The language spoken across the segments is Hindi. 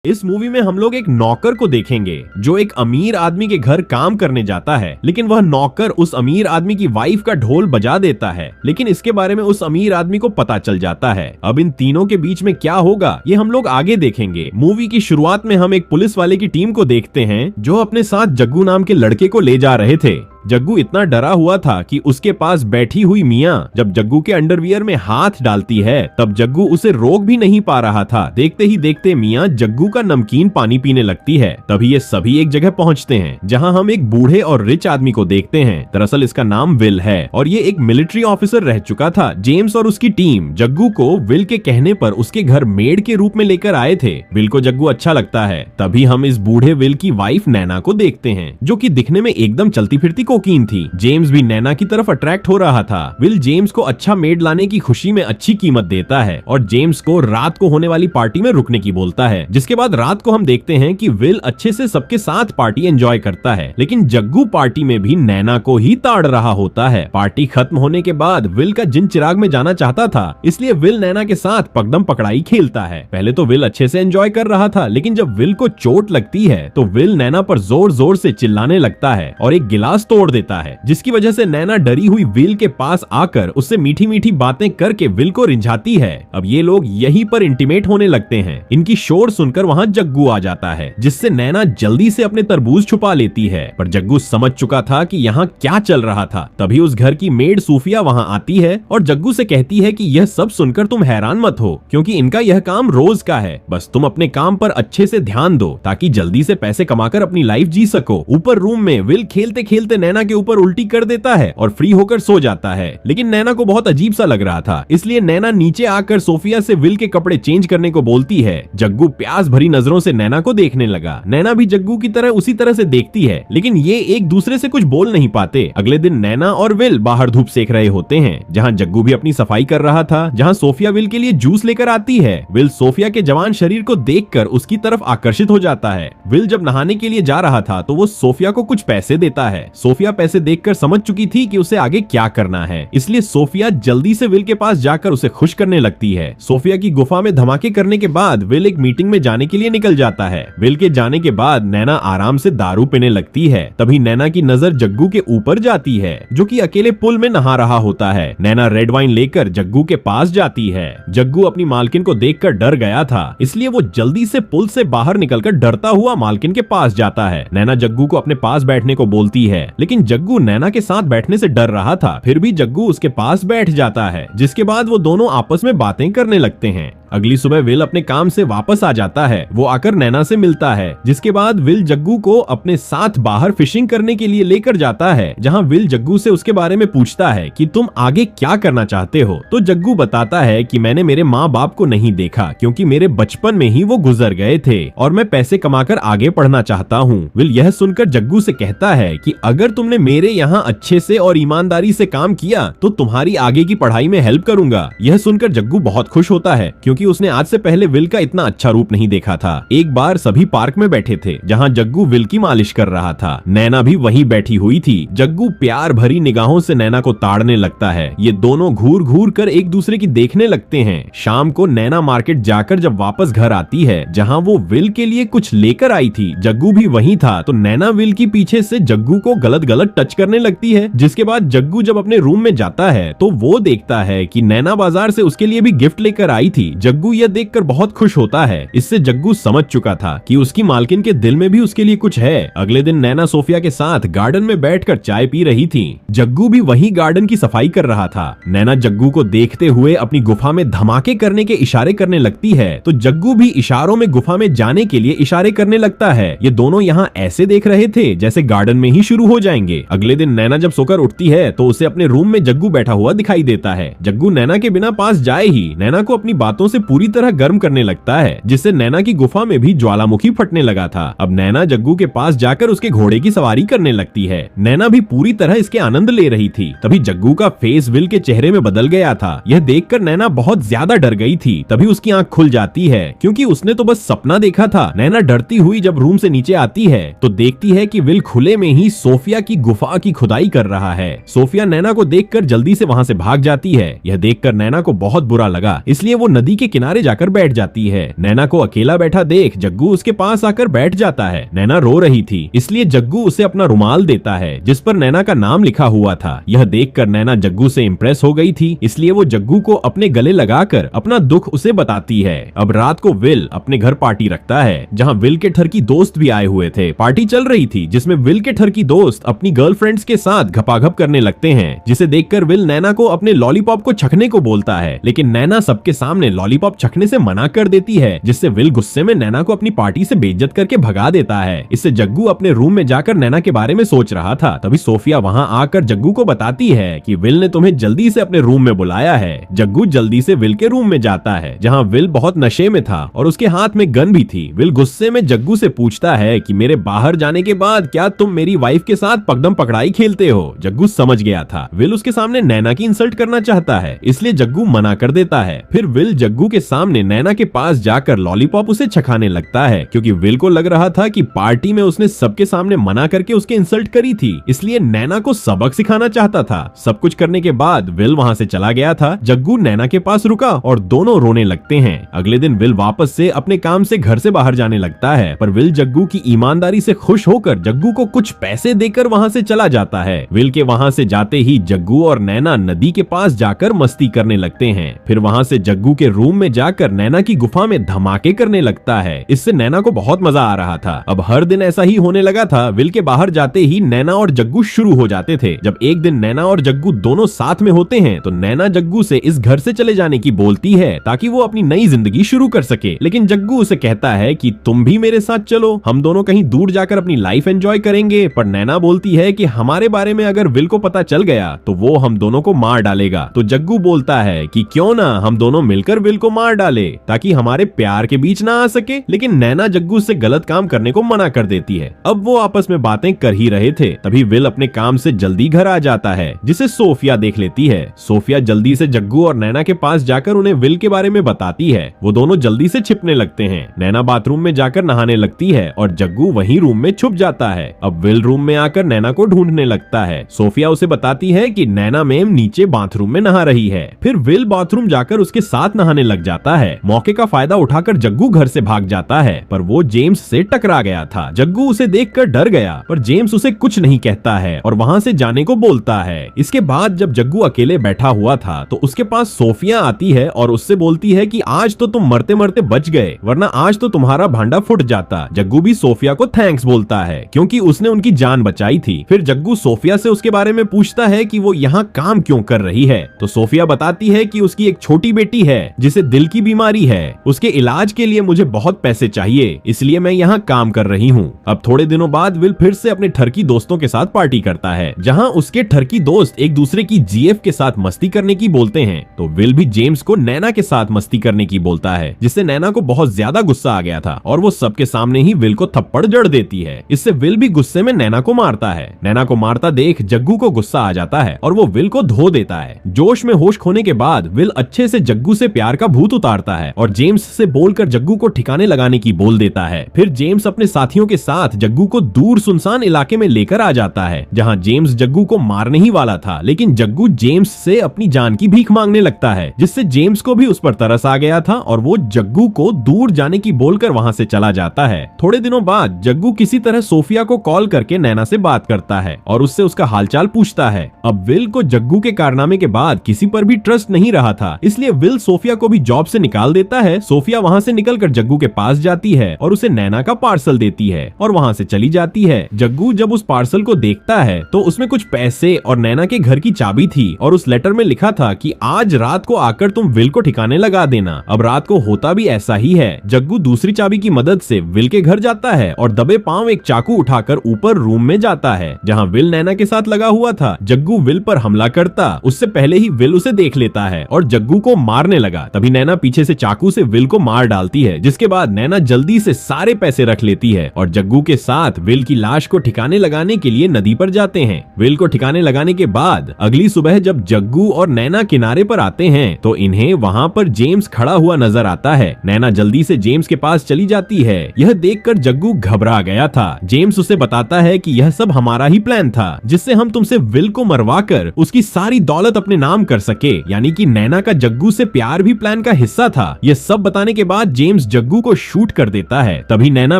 इस मूवी में हम लोग एक नौकर को देखेंगे जो एक अमीर आदमी के घर काम करने जाता है, लेकिन वह नौकर उस अमीर आदमी की वाइफ का ढोल बजा देता है, लेकिन इसके बारे में उस अमीर आदमी को पता चल जाता है। अब इन तीनों के बीच में क्या होगा ये हम लोग आगे देखेंगे। मूवी की शुरुआत में हम एक पुलिस वाले की टीम को देखते हैं जो अपने साथ जग्गू नाम के लड़के को ले जा रहे थे। जग्गू इतना डरा हुआ था कि उसके पास बैठी हुई मियां जब जग्गू के अंडरवियर में हाथ डालती है तब जग्गू उसे रोक भी नहीं पा रहा था। देखते ही देखते मियां जग्गू का नमकीन पानी पीने लगती है। तभी ये सभी एक जगह पहुंचते हैं जहां हम एक बूढ़े और रिच आदमी को देखते हैं। दरअसल इसका नाम विल है और ये एक मिलिट्री ऑफिसर रह चुका था। जेम्स और उसकी टीम जग्गू को विल के कहने पर उसके घर मेड के रूप में लेकर आए थे। विल को जग्गू अच्छा लगता है। तभी हम इस बूढ़े विल की वाइफ नैना को देखते हैं जो कि दिखने में एकदम चलती फिरती कोकीन थी। जेम्स भी नैना की तरफ अट्रैक्ट हो रहा था। विल जेम्स को अच्छा मेड लाने की खुशी में अच्छी कीमत देता है और जेम्स को रात को होने वाली पार्टी में रुकने की बोलता है। जिसके बाद रात को हम देखते हैं कि विल अच्छे से सबके साथ पार्टी एंजॉय करता है, लेकिन जग्गू पार्टी में भी नैना को ही ताड़ रहा होता है। पार्टी खत्म होने के बाद विल का जिन चिराग में जाना चाहता था, इसलिए विल नैना के साथ पकड़म पकड़ाई खेलता है। पहले तो विल अच्छे से एंजॉय कर रहा था, लेकिन जब विल को चोट लगती है तो विल नैना पर जोर जोर से चिल्लाने लगता है और एक गिलास तोड़ देता है, जिसकी वजह से नैना डरी हुई विल के पास आकर उससे मीठी मीठी बातें करके विल को रिझाती है। अब ये लोग यहीं पर इंटीमेट होने लगते हैं। इनकी शोर सुनकर वहाँ जग्गू आ जाता है, जिससे नैना जल्दी से अपने तरबूज छुपा लेती है। पर जग्गू समझ चुका था कि यहाँ क्या चल रहा था। तभी उस घर की मेड सूफिया वहाँ आती है और जग्गू से कहती है कि यह सब सुनकर तुम हैरान मत हो, क्योंकि इनका यह काम रोज का है। बस तुम अपने काम पर अच्छे से ध्यान दो ताकि जल्दी से पैसे कमाकर अपनी लाइफ जी सको। ऊपर रूम में विल खेलते खेलते नैना के ऊपर उल्टी कर देता है और फ्री होकर सो जाता है, लेकिन नैना को बहुत अजीब सा लग रहा था, इसलिए नैना नीचे आकर सोफिया से विल के कपड़े चेंज करने को बोलती है। जग्गू प्यास भरी नजरों से नैना को देखने लगा। नैना भी जग्गू की तरह उसी तरह से देखती है, लेकिन ये एक दूसरे से कुछ बोल नहीं पाते। अगले दिन नैना और विल बाहर धूप सेक रहे होते हैं, जहाँ जग्गू भी अपनी सफाई कर रहा था, जहाँ सोफिया विल के लिए जूस लेकर आती है। विल सोफिया के जवान शरीर को देखकर उसकी तरफ आकर्षित हो जाता है। विल जब नहाने के लिए जा रहा था तो वो सोफिया को कुछ पैसे देता है। सोफिया पैसे देखकर समझ चुकी थी कि उसे आगे क्या करना है, इसलिए सोफिया जल्दी से विल के पास जाकर उसे खुश करने लगती है। सोफिया की गुफा में धमाके करने के बाद विल एक मीटिंग में जाने के लिए निकल जाता है। विल के जाने के बाद नैना आराम से दारू पीने लगती है। तभी नैना की नजर जग्गू के ऊपर जाती है जो कि अकेले पुल में नहा रहा होता है। नैना रेड वाइन लेकर जग्गू के पास जाती है। जग्गू अपनी मालकिन को देखकर डर गया था, इसलिए वो जल्दी से पुल से बाहर निकलकर डरता हुआ मालकिन के पास जाता है। नैना जग्गू को अपने पास बैठने को बोलती है, लेकिन जग्गू नैना के साथ बैठने से डर रहा था। फिर भी जग्गू उसके पास बैठ जाता है, जिसके बाद वो दोनों आपस में बातें करने लगते हैं। अगली सुबह विल अपने काम से वापस आ जाता है। वो आकर नैना से मिलता है, जिसके बाद विल जग्गू को अपने साथ बाहर फिशिंग करने के लिए लेकर जाता है, जहां विल जग्गू से उसके बारे में पूछता है कि तुम आगे क्या करना चाहते हो। तो जग्गू बताता है कि मैंने मेरे माँ बाप को नहीं देखा, क्योंकि मेरे बचपन में ही वो गुजर गए थे और मैं पैसे कमाकर आगे पढ़ना चाहता हूँ। विल यह सुनकर जग्गू से कहता है कि अगर तुमने मेरे यहाँ अच्छे से और ईमानदारी से काम किया तो तुम्हारी आगे की पढ़ाई में हेल्प करूंगा। यह सुनकर जग्गू बहुत खुश होता है, क्योंकि उसने आज से पहले विल का इतना अच्छा रूप नहीं देखा था। एक बार सभी पार्क में बैठे थे, जहाँ जग्गू विल की मालिश कर रहा था। नैना भी वहीं बैठी हुई थी। जग्गू प्यार भरी निगाहों से नैना को ताड़ने लगता है। ये दोनों घूर घूर कर एक दूसरे की देखने लगते हैं। शाम को नैना मार्केट जाकर जब वापस घर आती है, जहाँ वो विल के लिए कुछ लेकर आई थी, जग्गू भी वहीं था, तो नैना विल की पीछे से जग्गू को गलत गलत टच करने लगती है। जिसके बाद जग्गू जब अपने रूम में जाता है तो वो देखता है कि नैना बाजार से उसके लिए भी गिफ्ट लेकर आई थी। जग्गू यह देखकर बहुत खुश होता है। इससे जग्गू समझ चुका था कि उसकी मालकिन के दिल में भी उसके लिए कुछ है। अगले दिन नैना सोफिया के साथ गार्डन में बैठकर चाय पी रही थी। जग्गू भी वही गार्डन की सफाई कर रहा था। नैना जग्गू को देखते हुए अपनी गुफा में धमाके करने के इशारे करने लगती है, तो जग्गू भी इशारों में गुफा में जाने के लिए इशारे करने लगता है। ये दोनों यहाँ ऐसे देख रहे थे जैसे गार्डन में ही शुरू हो जाएंगे। अगले दिन नैना जब सोकर उठती है तो उसे अपने रूम में जग्गू बैठा हुआ दिखाई देता है। जग्गू नैना के बिना पास जाए ही नैना को अपनी बातों से पूरी तरह गर्म करने लगता है, जिससे नैना की गुफा में भी ज्वालामुखी फटने लगा था। अब नैना जग्गू के पास जाकर उसके घोड़े की सवारी करने लगती है। नैना भी पूरी तरह इसके आनंद ले रही थी। तभी जग्गू का फेस विल के चेहरे में बदल गया था। यह देखकर नैना बहुत ज्यादा डर गई थी। तभी उसकी आंख खुल जाती है, क्योंकि उसने तो बस सपना देखा था। नैना डरती हुई जब रूम से नीचे आती है तो देखती है कि विल खुले में ही सोफिया की गुफा की खुदाई कर रहा है। सोफिया नैना को देखकर जल्दी से वहां से भाग जाती है। यह देखकर नैना को बहुत बुरा लगा, इसलिए वो नदी के किनारे जाकर बैठ जाती है। नैना को अकेला बैठा देख जग्गू उसके पास आकर बैठ जाता है। नैना रो रही थी, इसलिए जग्गू उसे अपना रुमाल देता है जिस पर नैना का नाम लिखा हुआ था। यह देखकर नैना जग्गू से इम्प्रेस हो गई थी, इसलिए वो जग्गू को अपने गले लगाकर अपना दुख उसे बताती है। अब रात को विल अपने घर पार्टी रखता है, जहाँ विल के ठरकी दोस्त भी आए हुए थे। पार्टी चल रही थी जिसमें विल के ठरकी दोस्त अपनी गर्लफ्रेंड्स के साथ घपाघप करने लगते हैं, जिसे देखकर विल नैना को अपने लॉलीपॉप को छकने को बोलता है, लेकिन नैना सबके सामने लॉलीपॉप छकने से मना कर देती है, जिससे विल गुस्से में नैना को अपनी पार्टी से बेइज्जत करके भगा देता है। इससे जग्गू अपने रूम में जाकर नैना के बारे में सोच रहा था। तभी सोफिया वहाँ आकर जग्गू को बताती है कि विल ने तुम्हें जल्दी से अपने रूम में बुलाया है। जग्गू जल्दी से विल के रूम में जाता है, जहाँ विल बहुत नशे में था और उसके हाथ में गन भी थी। विल गुस्से में जग्गू से पूछता है कि मेरे बाहर जाने के बाद क्या तुम मेरी वाइफ के साथ पकड़म पकड़ाई खेलते हो। जग्गू समझ गया था विल उसके सामने नैना की इंसल्ट करना चाहता है, इसलिए जग्गू मना कर देता है। फिर विल जग्गू के सामने नैना के पास जाकर लॉलीपॉप उसे छखाने लगता है, क्योंकि विल को लग रहा था कि पार्टी में उसने सबके सामने मना करके उसके इंसल्ट करी थी, इसलिए नैना को सबक सिखाना चाहता था। सब कुछ करने के बाद विल वहाँ से चला गया था। जग्गू नैना के पास रुका और दोनों रोने लगते हैं। अगले दिन विल वापस से अपने काम से घर से बाहर जाने लगता है, पर विल जग्गू की ईमानदारी से खुश होकर जग्गू को कुछ पैसे देकर वहाँ से चला जाता है। विल के वहाँ से जाते ही जग्गू और नैना नदी के पास जाकर मस्ती करने लगते हैं। फिर वहाँ से जग्गू के रूम में जाकर नैना की गुफा में धमाके करने लगता है। इससे नैना को बहुत मजा आ रहा था। अब हर दिन ऐसा ही होने लगा था। विल के बाहर जाते ही नैना और जग्गू शुरू हो जाते थे। जब एक दिन नैना और जग्गू दोनों साथ में होते हैं तो नैना जग्गू से इस घर से चले जाने की बोलती है ताकि वो अपनी नई जिंदगी शुरू कर सके, लेकिन जग्गू उसे कहता है कि तुम भी मेरे साथ चलो, हम दोनों कहीं दूर जाकर अपनी लाइफ एंजॉय करेंगे। पर नैना बोलती है कि हमारे बारे में अगर विल को पता चल गया तो वो हम दोनों को मार डालेगा। तो जग्गू बोलता है कि क्यों ना हम दोनों मिलकर विल को मार डाले ताकि हमारे प्यार के बीच ना आ सके, लेकिन नैना जग्गू से गलत काम करने को मना कर देती है। अब वो आपस में बातें कर ही रहे थे, तभी विल अपने काम से जल्दी घर आ जाता है, जिसे सोफिया देख लेती है। सोफिया जल्दी से जग्गू और नैना के पास जाकर उन्हें विल के बारे में बताती है। वो दोनों जल्दी से छिपने लगते हैं। नैना बाथरूम में जाकर नहाने लगती है और जग्गू वहीं रूम में छुप जाता है। अब विल रूम में आकर नैना को ढूंढने लगता है। सोफिया उसे बताती है कि नैना मैम नीचे बाथरूम में नहा रही है। फिर विल बाथरूम जाकर उसके साथ नहाने लग जाता है। मौके का फायदा उठाकर जग्गू घर से भाग जाता है, पर वो जेम्स से टकरा गया था। जग्गू उसे देखकर डर गया, पर जेम्स उसे कुछ नहीं कहता है और वहाँ से जाने को बोलता है। इसके बाद जब जग्गू अकेले बैठा हुआ था तो उसके पास सोफिया आती है और उससे बोलती है कि आज तो तुम मरते मरते बच गए, वरना आज तो तुम्हारा भांडा फुट जाता। जग्गू भी सोफिया को थैंक्स बोलता है क्योंकि उसने उनकी जान बचाई थी। फिर जग्गू सोफिया से उसके बारे में पूछता है कि वो यहाँ काम क्यों कर रही है, तो सोफिया बताती है कि उसकी एक छोटी बेटी है जिसे दिल की बीमारी है। उसके इलाज के लिए मुझे बहुत पैसे चाहिए, इसलिए मैं यहाँ काम कर रही हूँ। अब थोड़े दिनों बाद विल फिर से अपने ठरकी दोस्तों के साथ पार्टी करता है, जहाँ उसके ठरकी दोस्त एक दूसरे की जीएफ के साथ मस्ती करने की बोलते हैं, तो विल भी जेम्स को नैना के साथ मस्ती करने की बोलता है, जिससे नैना को बहुत ज्यादा गुस्सा आ गया था और वो सबके सामने ही विल को थप्पड़ जड़ देती है। इससे विल भी गुस्से में नैना को मारता है। नैना को मारता देख जग्गू को गुस्सा आ जाता है और वो विल को धो देता है। जोश में होश खोने के बाद विल अच्छे से जग्गू से प्यार का भूत उतारता है और जेम्स से बोलकर जग्गू को ठिकाने लगाने की बोल देता है। फिर जेम्स अपने साथियों के साथ जग्गू को दूर सुनसान इलाके में लेकर आ जाता है, जहाँ जेम्स जग्गू को मारने ही वाला था, लेकिन जग्गू जेम्स से अपनी जान की भीख मांगने लगता है, जिससे जेम्स को भी उस पर तरस आ गया था और वो जग्गू को दूर जाने की बोलकर वहाँ से चला जाता है। थोड़े दिनों बाद जग्गू किसी तरह सोफिया को कॉल करके नैना से बात करता है और उससे उसका हालचाल पूछता है। अब विल को जग्गू के कारनामे के बाद किसी पर भी ट्रस्ट नहीं रहा था, इसलिए विल सोफिया को भी जॉब से निकाल देता है। सोफिया वहाँ से निकलकर जग्गू के पास जाती है और उसे नैना का पार्सल देती है और वहाँ से चली जाती है। जग्गू जब उस पार्सल को देखता है तो उसमें कुछ पैसे और नैना के घर की चाबी थी और उस लेटर में लिखा था कि आज रात को आकर तुम विल को ठिकाने लगा देना। अब रात को होता भी ऐसा ही है। जग्गू दूसरी चाबी की मदद से विल के घर जाता है और दबे पांव एक चाकू उठाकर ऊपर रूम में जाता है, जहाँ विल नैना के साथ लगा हुआ था। जग्गू विल पर हमला करता उससे पहले ही विल उसे देख लेता है और जग्गू को मारने लगा। तभी नैना पीछे से चाकू से विल को मार डालती है, जिसके बाद नैना जल्दी से सारे पैसे रख लेती है और जग्गू के साथ विल की लाश को ठिकाने लगाने के लिए नदी पर जाते हैं। विल को ठिकाने लगाने के बाद अगली सुबह जब जग्गू और नैना किनारे पर आते हैं तो इन्हें वहाँ पर जेम्स खड़ा हुआ नजर आता है। नैना जल्दी से जेम्स के पास चली जाती है। यह देखकर जग्गू घबरा गया था। जेम्स उसे बताता है कि यह सब हमारा ही प्लान था, जिससे हम तुमसे विल को मरवा कर उसकी सारी दौलत अपने नाम कर सके, यानी कि नैना का जग्गू से प्यार भी प्लान प्लान का हिस्सा था। ये सब बताने के बाद जेम्स जग्गू को शूट कर देता है। तभी नैना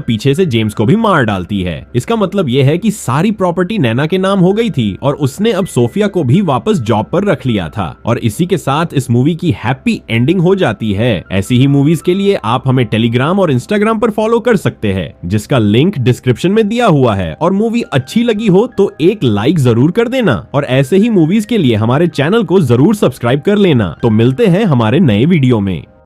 पीछे से जेम्स को भी मार डालती है। इसका मतलब यह है कि सारी प्रॉपर्टी नैना के नाम हो गई थी और उसने अब सोफिया को भी वापस जॉब पर रख लिया था। और इसी के साथ इस मूवी की हैप्पी एंडिंग हो जाती है। ऐसी ही मूवीज के लिए आप हमें टेलीग्राम और इंस्टाग्राम पर फॉलो कर सकते हैं, जिसका लिंक डिस्क्रिप्शन में दिया हुआ है। और मूवी अच्छी लगी हो तो एक लाइक जरूर कर देना और ऐसे ही मूवीज के लिए हमारे चैनल को जरूर सब्सक्राइब कर लेना। तो मिलते हैं हमारे नए वीडियो में।